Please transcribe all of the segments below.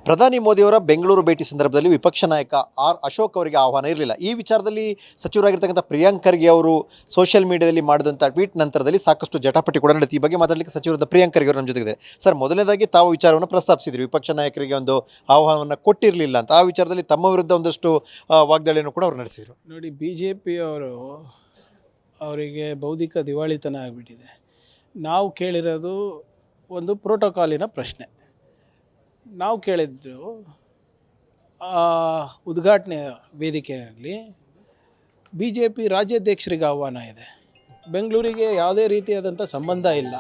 ಪ್ರಧಾನಿ ಮೋದಿಯವರ ಬೆಂಗಳೂರು ಭೇಟಿ ಸಂದರ್ಭದಲ್ಲಿ ವಿಪಕ್ಷ ನಾಯಕ ಆರ್ ಅಶೋಕ್ ಅವರಿಗೆ ಆಹ್ವಾನ ಇರಲಿಲ್ಲ. ಈ ವಿಚಾರದಲ್ಲಿ ಸಚಿವರಾಗಿರ್ತಕ್ಕಂಥ ಪ್ರಿಯಾಂಕ್ ಖರ್ಗೆ ಅವರು ಸೋಷಿಯಲ್ ಮೀಡಿಯಾದಲ್ಲಿ ಮಾಡಿದಂಥ ಟ್ವೀಟ್ ನಂತರದಲ್ಲಿ ಸಾಕಷ್ಟು ಜಟಾಪಟಿ ಕೂಡ ನಡೆಯುತ್ತೆ. ಈ ಬಗ್ಗೆ ಮಾತಾಡಲಿಕ್ಕೆ ಸಚಿವರಾದ ಪ್ರಿಯಾಂಕ್ ಖರ್ಗೆ ಅವರು ನಮ್ಮ ಜೊತೆಗಿದೆ. ಸರ್, ಮೊದಲನೇದಾಗಿ ತಾವು ವಿಚಾರವನ್ನು ಪ್ರಸ್ತಾಪಿಸಿದ್ರಿ, ವಿಪಕ್ಷ ನಾಯಕರಿಗೆ ಒಂದು ಆಹ್ವಾನವನ್ನು ಕೊಟ್ಟಿರಲಿಲ್ಲ ಅಂತ. ಆ ವಿಚಾರದಲ್ಲಿ ತಮ್ಮ ವಿರುದ್ಧ ಒಂದಷ್ಟು ವಾಗ್ದಾಳಿಯನ್ನು ಕೂಡ ಅವರು ನಡೆಸಿದರು. ನೋಡಿ, ಬಿ ಜೆ ಪಿಯವರು ಅವರಿಗೆ ಬೌದ್ಧಿಕ ದಿವಾಳಿತನ ಆಗಿಬಿಟ್ಟಿದೆ. ನಾವು ಕೇಳಿರೋದು ಒಂದು ಪ್ರೋಟೋಕಾಲಿನ ಪ್ರಶ್ನೆ. ನಾವು ಕೇಳಿದ್ದು ಉದ್ಘಾಟನೆ ವೇದಿಕೆಯಲ್ಲಿ ಬಿ ಜೆ ಪಿ ರಾಜ್ಯಾಧ್ಯಕ್ಷರಿಗೆ ಆಹ್ವಾನ ಇದೆ. ಬೆಂಗಳೂರಿಗೆ ಯಾವುದೇ ರೀತಿಯಾದಂಥ ಸಂಬಂಧ ಇಲ್ಲ,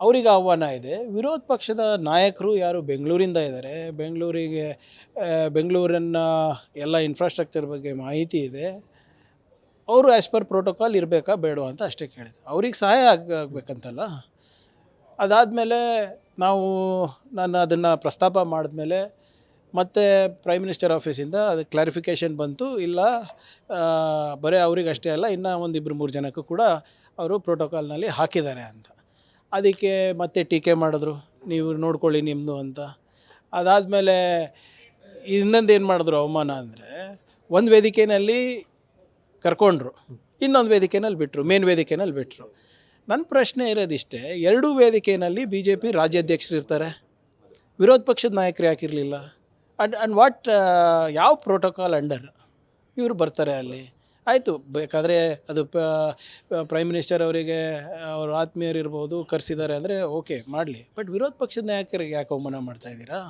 ಅವರಿಗೆ ಆಹ್ವಾನ ಇದೆ. ವಿರೋಧ ಪಕ್ಷದ ನಾಯಕರು ಯಾರು ಬೆಂಗಳೂರಿಂದ ಇದ್ದಾರೆ, ಬೆಂಗಳೂರನ್ನು ಎಲ್ಲ ಇನ್ಫ್ರಾಸ್ಟ್ರಕ್ಚರ್ ಬಗ್ಗೆ ಮಾಹಿತಿ ಇದೆ, ಅವರು ಆ್ಯಸ್ ಪರ್ ಪ್ರೋಟೋಕಾಲ್ ಇರಬೇಕಾ ಬೇಡವಾ ಅಂತ ಅಷ್ಟೇ ಕೇಳಿದೆ. ಅವ್ರಿಗೆ ಸಹಾಯ ಆಗಬೇಕಂತಲ್ಲ. ಅದಾದಮೇಲೆ ನಾನು ಅದನ್ನು ಪ್ರಸ್ತಾಪ ಮಾಡಿದ್ಮೇಲೆ ಮತ್ತೆ ಪ್ರೈಮ್ ಮಿನಿಸ್ಟರ್ ಆಫೀಸಿಂದ ಅದಕ್ಕೆ ಕ್ಲಾರಿಫಿಕೇಷನ್ ಬಂತು. ಇಲ್ಲ, ಬರೀ ಅವ್ರಿಗೆ ಅಷ್ಟೇ ಅಲ್ಲ, ಇನ್ನೂ ಒಂದು 2-3 ಜನಕ್ಕೂ ಕೂಡ ಅವರು ಪ್ರೋಟೋಕಾಲ್ನಲ್ಲಿ ಹಾಕಿದ್ದಾರೆ ಅಂತ. ಅದಕ್ಕೆ ಮತ್ತೆ ಟೀಕೆ ಮಾಡಿದ್ರು, ನೀವು ನೋಡ್ಕೊಳ್ಳಿ ನಿಮ್ಮದು ಅಂತ. ಅದಾದಮೇಲೆ ಇನ್ನೊಂದು ಏನು ಮಾಡಿದ್ರು ಅವಮಾನ ಅಂದರೆ, ಒಂದು ವೇದಿಕೆಯಲ್ಲಿ ಕರ್ಕೊಂಡ್ರು, ಇನ್ನೊಂದು ವೇದಿಕೆಯಲ್ಲಿ ಬಿಟ್ಟರು, ಮೇನ್ ವೇದಿಕೆಯಲ್ಲಿ ಬಿಟ್ಟರು. ನನ್ನ ಪ್ರಶ್ನೆ ಇರೋದಿಷ್ಟೇ, ಎರಡೂ ವೇದಿಕೆಯಲ್ಲಿ ಬಿ ಜೆ ಪಿ ರಾಜ್ಯಾಧ್ಯಕ್ಷರು ಇರ್ತಾರೆ, ವಿರೋಧ ಪಕ್ಷದ ನಾಯಕರು ಯಾಕಿರಲಿಲ್ಲ? ಆ್ಯಂಡ್ ವಾಟ್ ಯಾವ ಪ್ರೋಟೋಕಾಲ್ ಅಂಡರ್ ಇವರು ಬರ್ತಾರೆ ಅಲ್ಲಿ? ಆಯಿತು, ಬೇಕಾದರೆ ಅದು ಪ್ರೈಮ್ ಮಿನಿಸ್ಟರ್ ಅವರಿಗೆ ಅವ್ರ ಆತ್ಮೀಯರು ಇರ್ಬೋದು, ಕರೆಸಿದ್ದಾರೆ ಅಂದರೆ ಓಕೆ, ಮಾಡಲಿ. ಬಟ್ ವಿರೋಧ ಪಕ್ಷದ ನಾಯಕರಿಗೆ ಯಾಕೆ ಅವಮಾನ ಮಾಡ್ತಾಯಿದ್ದೀರಾ?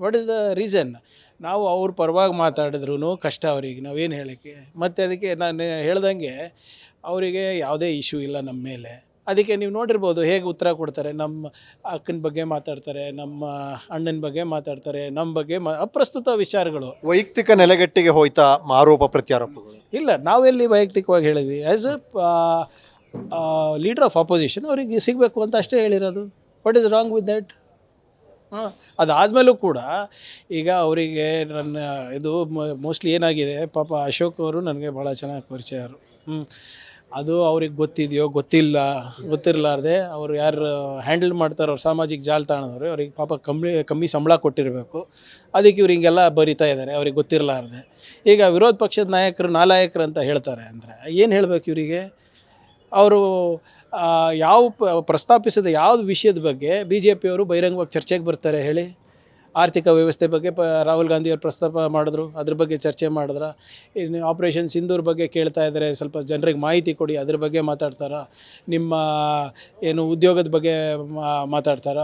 What is the reason? ನಾವು ಅವ್ರ ಪರವಾಗಿ ಮಾತಾಡಿದ್ರೂ ಕಷ್ಟ ಅವರಿಗೆ, ನಾವೇನು ಹೇಳೋಕ್ಕೆ. ಮತ್ತು ಅದಕ್ಕೆ ನಾನು ಹೇಳ್ದಂಗೆ ಅವರಿಗೆ ಯಾವುದೇ ಇಶ್ಯೂ ಇಲ್ಲ ನಮ್ಮ ಮೇಲೆ. ಅದಕ್ಕೆ ನೀವು ನೋಡಿರ್ಬೋದು ಹೇಗೆ ಉತ್ತರ ಕೊಡ್ತಾರೆ. ನಮ್ಮ ಅಕ್ಕನ ಬಗ್ಗೆ ಮಾತಾಡ್ತಾರೆ, ನಮ್ಮ ಅಣ್ಣನ ಬಗ್ಗೆ ಮಾತಾಡ್ತಾರೆ, ನಮ್ಮ ಬಗ್ಗೆ ಅಪ್ರಸ್ತುತ ವಿಚಾರಗಳು. ವೈಯಕ್ತಿಕ ನೆಲೆಗಟ್ಟಿಗೆ ಹೋಯ್ತಾ ಆರೋಪ ಪ್ರತ್ಯಾರೋಪಗಳು? ಇಲ್ಲ, ನಾವೆಲ್ಲಿ ವೈಯಕ್ತಿಕವಾಗಿ ಹೇಳಿದ್ವಿ. As a leader of opposition ಅವರಿಗೆ ಸಿಗಬೇಕು ಅಂತ ಅಷ್ಟೇ ಹೇಳಿರೋದು. What is wrong with that? ಅದಾದಮೇಲೂ ಕೂಡ ಈಗ ಅವರಿಗೆ ನನ್ನ ಇದು ಮೋಸ್ಟ್ಲಿ ಏನಾಗಿದೆ, ಪಾಪ ಅಶೋಕ್ ಅವರು ನನಗೆ ಭಾಳ ಚೆನ್ನಾಗಿ ಪರಿಚಯರು. ಅದು ಅವ್ರಿಗೆ ಗೊತ್ತಿದೆಯೋ ಗೊತ್ತಿರಲಾರ್ದೆ ಅವರು ಯಾರು ಹ್ಯಾಂಡಲ್ ಮಾಡ್ತಾರೋ ಅವ್ರು ಸಾಮಾಜಿಕ ಜಾಲತಾಣದವರು, ಅವ್ರಿಗೆ ಪಾಪ ಕಮ್ಮಿ ಸಂಬಳ ಕೊಟ್ಟಿರಬೇಕು. ಅದಕ್ಕೆ ಇವ್ರು ಹಿಂಗೆಲ್ಲ ಬರಿತಾ ಇದ್ದಾರೆ, ಅವ್ರಿಗೆ ಗೊತ್ತಿರಲಾರ್ದೆ. ಈಗ ವಿರೋಧ ಪಕ್ಷದ ನಾಯಕರು ನಾಲಾಯಕರು ಅಂತ ಹೇಳ್ತಾರೆ ಅಂದರೆ ಏನು ಹೇಳಬೇಕು ಇವರಿಗೆ? ಅವರು ಪ್ರಸ್ತಾಪಿಸಿದ ಯಾವ್ದು ವಿಷಯದ ಬಗ್ಗೆ ಬಿ ಜೆ ಪಿಯವರು ಬಹಿರಂಗವಾಗಿ ಚರ್ಚೆಗೆ ಬರ್ತಾರೆ ಹೇಳಿ? ಆರ್ಥಿಕ ವ್ಯವಸ್ಥೆ ಬಗ್ಗೆ ರಾಹುಲ್ ಗಾಂಧಿಯವರು ಪ್ರಸ್ತಾಪ ಮಾಡಿದ್ರು, ಅದ್ರ ಬಗ್ಗೆ ಚರ್ಚೆ ಮಾಡಿದ್ರ? ಇನ್ನು ಆಪ್ರೇಷನ್ ಸಿಂಧೂರ್ ಬಗ್ಗೆ ಕೇಳ್ತಾ ಇದ್ದಾರೆ, ಸ್ವಲ್ಪ ಜನರಿಗೆ ಮಾಹಿತಿ ಕೊಡಿ, ಅದ್ರ ಬಗ್ಗೆ ಮಾತಾಡ್ತಾರ? ನಿಮ್ಮ ಏನು ಉದ್ಯೋಗದ ಬಗ್ಗೆ ಮಾತಾಡ್ತಾರ?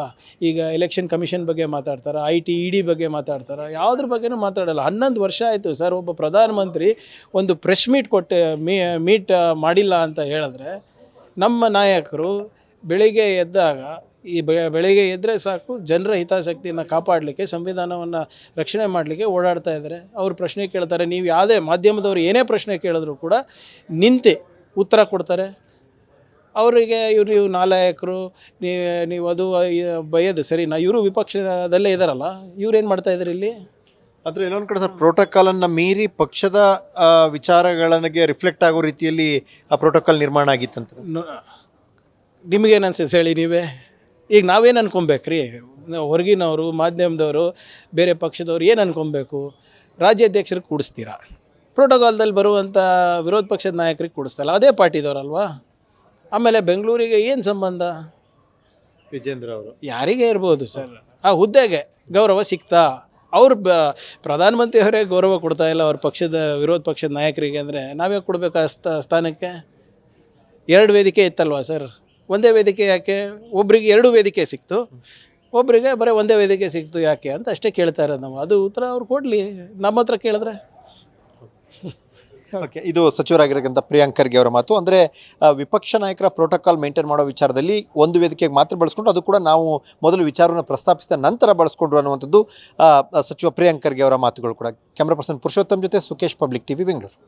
ಈಗ ಎಲೆಕ್ಷನ್ ಕಮಿಷನ್ ಬಗ್ಗೆ ಮಾತಾಡ್ತಾರ? IT ED ಬಗ್ಗೆ ಮಾತಾಡ್ತಾರ? ಯಾವುದ್ರ ಬಗ್ಗೆನೂ ಮಾತಾಡಲ್ಲ. 11 ವರ್ಷ ಆಯಿತು ಸರ್, ಒಬ್ಬ ಪ್ರಧಾನಮಂತ್ರಿ ಒಂದು ಪ್ರೆಸ್ ಮೀಟ್ ಮಾಡಿಲ್ಲ ಅಂತ ಹೇಳಿದ್ರೆ, ನಮ್ಮ ನಾಯಕರು ಬೆಳಿಗ್ಗೆ ಎದ್ದಾಗ ಬೆಳಿಗ್ಗೆ ಎದ್ದರೆ ಸಾಕು, ಜನರ ಹಿತಾಸಕ್ತಿಯನ್ನು ಕಾಪಾಡಲಿಕ್ಕೆ, ಸಂವಿಧಾನವನ್ನು ರಕ್ಷಣೆ ಮಾಡಲಿಕ್ಕೆ ಓಡಾಡ್ತಾ ಇದ್ದಾರೆ. ಅವರು ಪ್ರಶ್ನೆ ಕೇಳ್ತಾರೆ, ನೀವು ಯಾವುದೇ ಮಾಧ್ಯಮದವರು ಏನೇ ಪ್ರಶ್ನೆ ಕೇಳಿದ್ರು ಕೂಡ ನಿಂತೆ ಉತ್ತರ ಕೊಡ್ತಾರೆ. ಅವರಿಗೆ ಇವರು ನಾಲಾಯಕರು, ನೀವು ಅದು ಬೈಯೋದು ಸರಿನಾ? ಇವರು ವಿಪಕ್ಷದಲ್ಲೇ ಇದ್ದಾರಲ್ಲ, ಇವ್ರೇನು ಮಾಡ್ತಾಯಿದ್ದಾರೆ ಇಲ್ಲಿ? ಆದರೆ ಇನ್ನೊಂದು ಕಡೆ ಸರ್, ಪ್ರೋಟೋಕಾಲನ್ನು ಮೀರಿ ಪಕ್ಷದ ವಿಚಾರಗಳಿಗೆ ರಿಫ್ಲೆಕ್ಟ್ ಆಗೋ ರೀತಿಯಲ್ಲಿ ಆ ಪ್ರೋಟೋಕಾಲ್ ನಿರ್ಮಾಣ ಆಗಿತ್ತಂತ ನಿಮಗೇನು ಅನ್ಸುತ್ತೆ ಹೇಳಿ ನೀವೇ? ಈಗ ನಾವೇನು ಅನ್ಕೊಬೇಕ್ರಿ? ಹೊರಗಿನವರು, ಮಾಧ್ಯಮದವರು, ಬೇರೆ ಪಕ್ಷದವ್ರು ಏನು ಅನ್ಕೊಬೇಕು? ರಾಜ್ಯಾಧ್ಯಕ್ಷರಿಗೆ ಕೂಡಿಸ್ತೀರಾ, ಪ್ರೋಟೋಕಾಲ್ದಲ್ಲಿ ಬರುವಂಥ ವಿರೋಧ ಪಕ್ಷದ ನಾಯಕರಿಗೆ ಕೂಡಿಸ್ತಲ್ಲ, ಅದೇ ಪಾರ್ಟಿದವ್ರಲ್ವಾ? ಆಮೇಲೆ ಬೆಂಗಳೂರಿಗೆ ಏನು ಸಂಬಂಧ? ವಿಜೇಂದ್ರ ಅವರು ಯಾರಿಗೆ ಇರ್ಬೋದು ಸರ್, ಆ ಹುದ್ದೆಗೆ ಗೌರವ ಸಿಗ್ತಾ? ಅವ್ರು ಪ್ರಧಾನಮಂತ್ರಿಯವರೇ ಗೌರವ ಕೊಡ್ತಾ ಇಲ್ಲ ಅವ್ರ ವಿರೋಧ ಪಕ್ಷದ ನಾಯಕರಿಗೆ ಅಂದರೆ ನಾವೇ ಕೊಡಬೇಕು ಆ ಸ್ಥಾನಕ್ಕೆ? 2 ವೇದಿಕೆ ಇತ್ತಲ್ವ ಸರ್, ಒಂದೇ ವೇದಿಕೆ ಯಾಕೆ? ಒಬ್ರಿಗೆ 2 ವೇದಿಕೆ ಸಿಕ್ತು, ಒಬ್ಬರಿಗೆ ಬರೀ ಒಂದೇ ವೇದಿಕೆ ಸಿಕ್ತು ಯಾಕೆ ಅಂತ ಅಷ್ಟೇ ಕೇಳ್ತಾ ಇರೋದು ನಾವು. ಅದು ಉತ್ತರ ಅವ್ರು ಕೊಡಲಿ, ನಮ್ಮ ಹತ್ರ ಕೇಳಿದ್ರೆ. ಓಕೆ, ಇದು ಸಚಿವರಾಗಿರ್ತಕ್ಕಂಥ ಪ್ರಿಯಾಂಕ್ ಖರ್ಗೆ ಅವರ ಮಾತು. ಅಂದರೆ ವಿಪಕ್ಷ ನಾಯಕರ ಪ್ರೋಟೋಕಾಲ್ ಮೇಂಟೈನ್ ಮಾಡೋ ವಿಚಾರದಲ್ಲಿ ಒಂದು ವೇದಿಕೆಗೆ ಮಾತ್ರ ಬಳಸ್ಕೊಂಡು, ಅದು ಕೂಡ ನಾವು ಮೊದಲು ವಿಚಾರವನ್ನು ಪ್ರಸ್ತಾಪಿಸಿದ ನಂತರ ಬಳಸ್ಕೊಂಡ್ರು ಅನ್ನುವಂಥದ್ದು ಸಚಿವ ಪ್ರಿಯಾಂಕ್ ಖರ್ಗೆ ಅವರ ಮಾತುಗಳು ಕೂಡ. ಕ್ಯಾಮ್ರಾ ಪರ್ಸನ್ ಪುರುಷೋತ್ತಮ್ ಜೊತೆ ಸುಕೇಶ್, ಪಬ್ಲಿಕ್ TV, ಬೆಂಗಳೂರು.